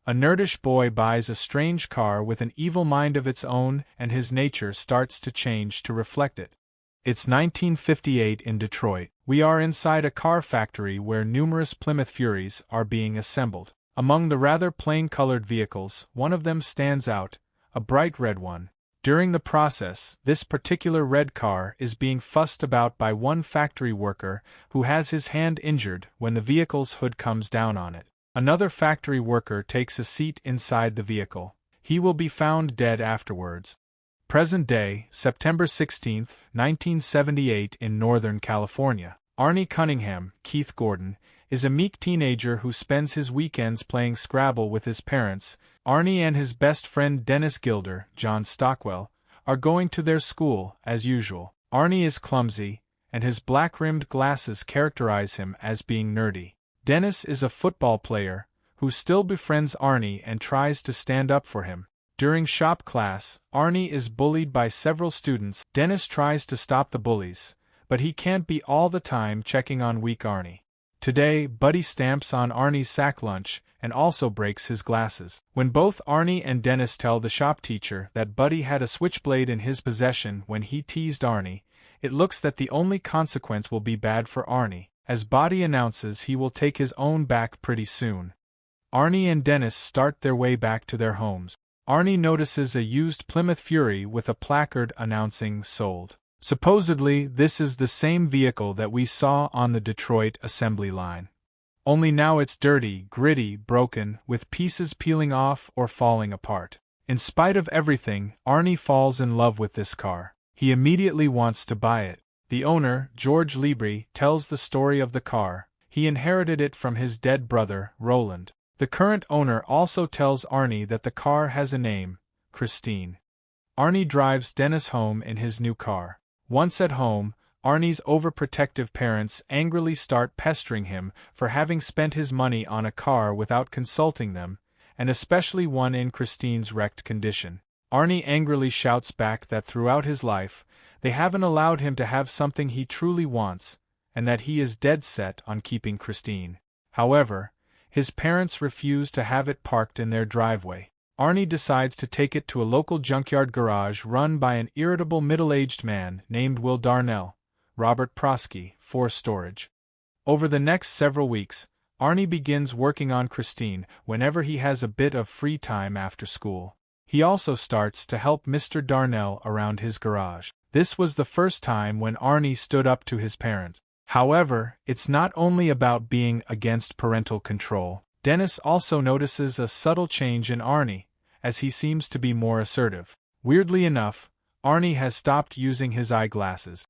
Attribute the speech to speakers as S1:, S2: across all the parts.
S1: A nerdish boy buys a strange car with an evil mind of its own, and his nature starts to change to reflect it. It's 1958 in Detroit. We are inside a car factory where numerous Plymouth Furies are being assembled. Among the rather plain-colored vehicles, one of them stands out, a bright red one. During the process, this particular red car is being fussed about by one factory worker who has his hand injured when the vehicle's hood comes down on it. Another factory worker takes a seat inside the vehicle. He will be found dead afterwards. Present day, September 16, 1978 in Northern California. Arnie Cunningham, Keith Gordon, is a meek teenager who spends his weekends playing Scrabble with his parents. Arnie and his best friend Dennis Gilder, John Stockwell, are going to their school, as usual. Arnie is clumsy, and his black-rimmed glasses characterize him as being nerdy. Dennis is a football player, who still befriends Arnie and tries to stand up for him. During shop class, Arnie is bullied by several students. Dennis tries to stop the bullies, but he can't be all the time checking on weak Arnie. Today, Buddy stamps on Arnie's sack lunch and also breaks his glasses. When both Arnie and Dennis tell the shop teacher that Buddy had a switchblade in his possession when he teased Arnie, it looks that the only consequence will be bad for Arnie, as Buddy announces he will take his own back pretty soon. Arnie and Dennis start their way back to their homes. Arnie notices a used Plymouth Fury with a placard announcing sold. Supposedly, this is the same vehicle that we saw on the Detroit assembly line. Only now it's dirty, gritty, broken, with pieces peeling off or falling apart. In spite of everything, Arnie falls in love with this car. He immediately wants to buy it. The owner, George Libri, tells the story of the car. He inherited it from his dead brother, Roland. The current owner also tells Arnie that the car has a name, Christine. Arnie drives Dennis home in his new car. Once at home, Arnie's overprotective parents angrily start pestering him for having spent his money on a car without consulting them, and especially one in Christine's wrecked condition. Arnie angrily shouts back that throughout his life, they haven't allowed him to have something he truly wants, and that he is dead set on keeping Christine. However, his parents refuse to have it parked in their driveway. Arnie decides to take it to a local junkyard garage run by an irritable middle-aged man named Will Darnell, Robert Prosky, for storage. Over the next several weeks, Arnie begins working on Christine whenever he has a bit of free time after school. He also starts to help Mr. Darnell around his garage. This was the first time when Arnie stood up to his parents. However, it's not only about being against parental control. Dennis also notices a subtle change in Arnie, as he seems to be more assertive. Weirdly enough, Arnie has stopped using his eyeglasses.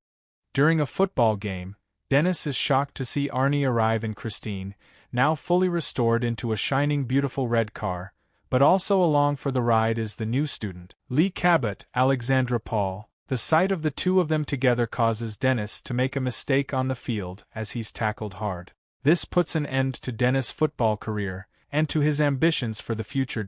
S1: During a football game, Dennis is shocked to see Arnie arrive in Christine, now fully restored into a shining beautiful red car, but also along for the ride is the new student, Lee Cabot, Alexandra Paul. The sight of the two of them together causes Dennis to make a mistake on the field as he's tackled hard. This puts an end to Dennis' football career, and to his ambitions for the future.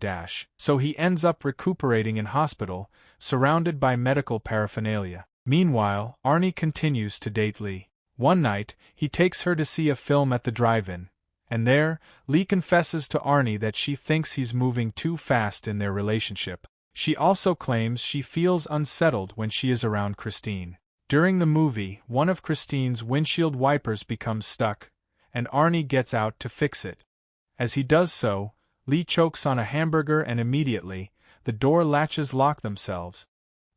S1: So he ends up recuperating in hospital, surrounded by medical paraphernalia. Meanwhile, Arnie continues to date Lee. One night, he takes her to see a film at the drive-in, and there, Lee confesses to Arnie that she thinks he's moving too fast in their relationship. She also claims she feels unsettled when she is around Christine. During the movie, one of Christine's windshield wipers becomes stuck, and Arnie gets out to fix it. As he does so, Lee chokes on a hamburger and immediately, the door latches lock themselves.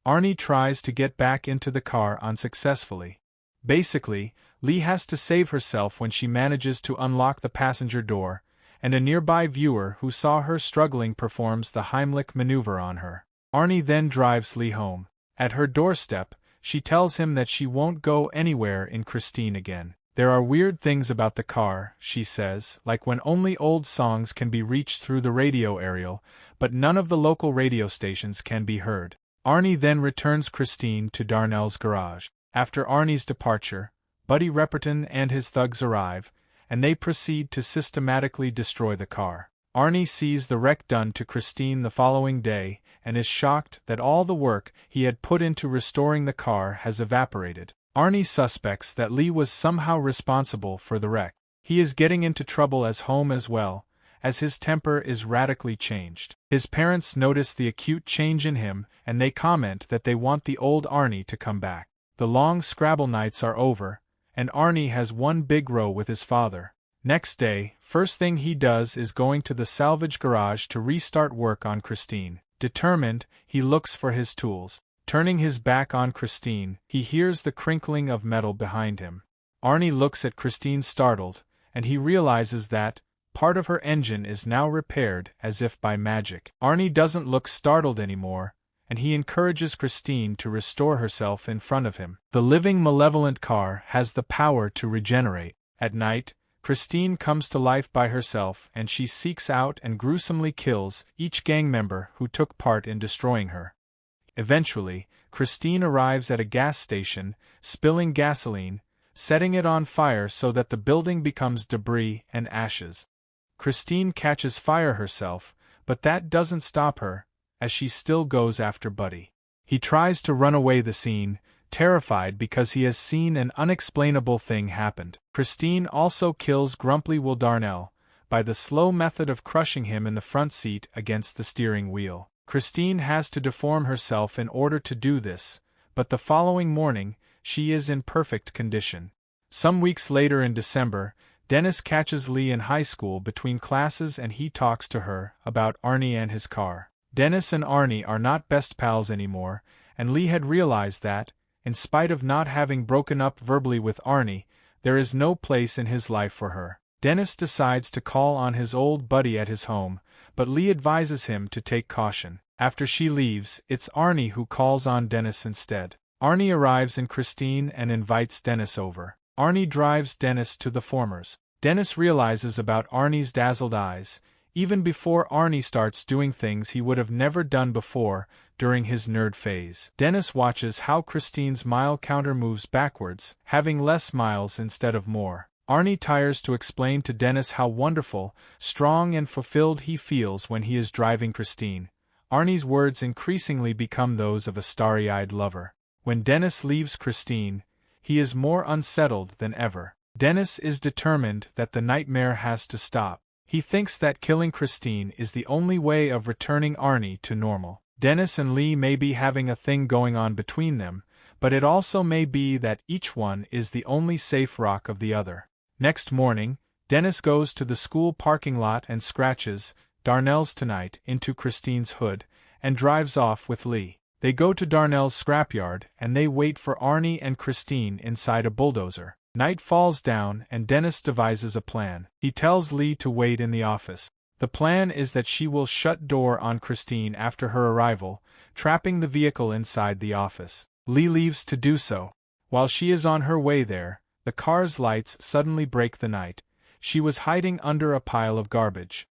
S1: Arnie tries to get back into the car unsuccessfully. Basically, Lee has to save herself when she manages to unlock the passenger door, and a nearby viewer who saw her struggling performs the Heimlich maneuver on her. Arnie then drives Lee home. At her doorstep, she tells him that she won't go anywhere in Christine again. There are weird things about the car, she says, like when only old songs can be reached through the radio aerial, but none of the local radio stations can be heard. Arnie then returns Christine to Darnell's garage. After Arnie's departure, Buddy Repperton and his thugs arrive, and they proceed to systematically destroy the car. Arnie sees the wreck done to Christine the following day, and is shocked that all the work he had put into restoring the car has evaporated. Arnie suspects that Lee was somehow responsible for the wreck. He is getting into trouble at home as well, as his temper is radically changed. His parents notice the acute change in him, and they comment that they want the old Arnie to come back. The long Scrabble nights are over, and Arnie has one big row with his father. Next day, first thing he does is going to the salvage garage to restart work on Christine. Determined, he looks for his tools. Turning his back on Christine, he hears the crinkling of metal behind him. Arnie looks at Christine startled, and he realizes that part of her engine is now repaired as if by magic. Arnie doesn't look startled anymore, and he encourages Christine to restore herself in front of him. The living malevolent car has the power to regenerate. At night, Christine comes to life by herself and she seeks out and gruesomely kills each gang member who took part in destroying her. Eventually, Christine arrives at a gas station, spilling gasoline, setting it on fire so that the building becomes debris and ashes. Christine catches fire herself, but that doesn't stop her, as she still goes after Buddy. He tries to run away the scene, terrified because he has seen an unexplainable thing happen. Christine also kills Grumpy Will Darnell by the slow method of crushing him in the front seat against the steering wheel. Christine has to deform herself in order to do this, but the following morning, she is in perfect condition. Some weeks later in December, Dennis catches Lee in high school between classes and he talks to her about Arnie and his car. Dennis and Arnie are not best pals anymore, and Lee had realized that, in spite of not having broken up verbally with Arnie, there is no place in his life for her. Dennis decides to call on his old buddy at his home, but Lee advises him to take caution. After she leaves, it's Arnie who calls on Dennis instead. Arnie arrives in Christine and invites Dennis over. Arnie drives Dennis to the Formers. Dennis realizes about Arnie's dazzled eyes, even before Arnie starts doing things he would have never done before during his nerd phase. Dennis watches how Christine's mile counter moves backwards, having less miles instead of more. Arnie tires to explain to Dennis how wonderful, strong and fulfilled he feels when he is driving Christine. Arnie's words increasingly become those of a starry-eyed lover. When Dennis leaves Christine, he is more unsettled than ever. Dennis is determined that the nightmare has to stop. He thinks that killing Christine is the only way of returning Arnie to normal. Dennis and Lee may be having a thing going on between them, but it also may be that each one is the only safe rock of the other. Next morning, Dennis goes to the school parking lot and scratches Darnell's Tonight into Christine's hood, and drives off with Lee. They go to Darnell's scrapyard and they wait for Arnie and Christine inside a bulldozer. Night falls down and Dennis devises a plan. He tells Lee to wait in the office. The plan is that she will shut door on Christine after her arrival, trapping the vehicle inside the office. Lee leaves to do so. While she is on her way there, the car's lights suddenly break the night. She was hiding under a pile of garbage.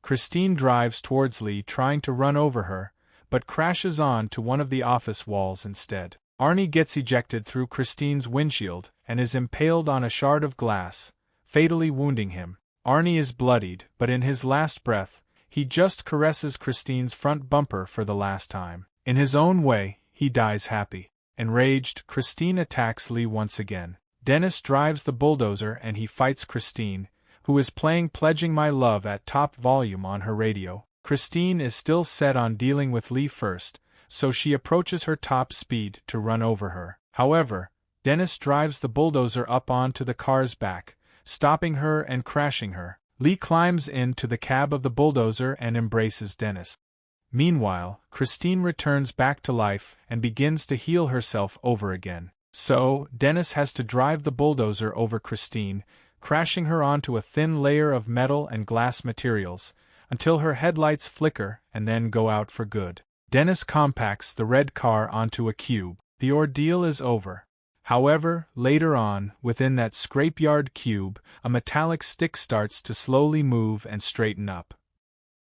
S1: Christine drives towards Lee trying to run over her, but crashes on to one of the office walls instead. Arnie gets ejected through Christine's windshield and is impaled on a shard of glass, fatally wounding him. Arnie is bloodied, but in his last breath, he just caresses Christine's front bumper for the last time. In his own way, he dies happy. Enraged, Christine attacks Lee once again. Dennis drives the bulldozer and he fights Christine, who is playing Pledging My Love at top volume on her radio. Christine is still set on dealing with Lee first, so she approaches her top speed to run over her. However, Dennis drives the bulldozer up onto the car's back, stopping her and crashing her. Lee climbs into the cab of the bulldozer and embraces Dennis. Meanwhile, Christine returns back to life and begins to heal herself over again. So, Dennis has to drive the bulldozer over Christine, crashing her onto a thin layer of metal and glass materials, until her headlights flicker and then go out for good. Dennis compacts the red car onto a cube. The ordeal is over. However, later on, within that scrapyard cube, a metallic stick starts to slowly move and straighten up.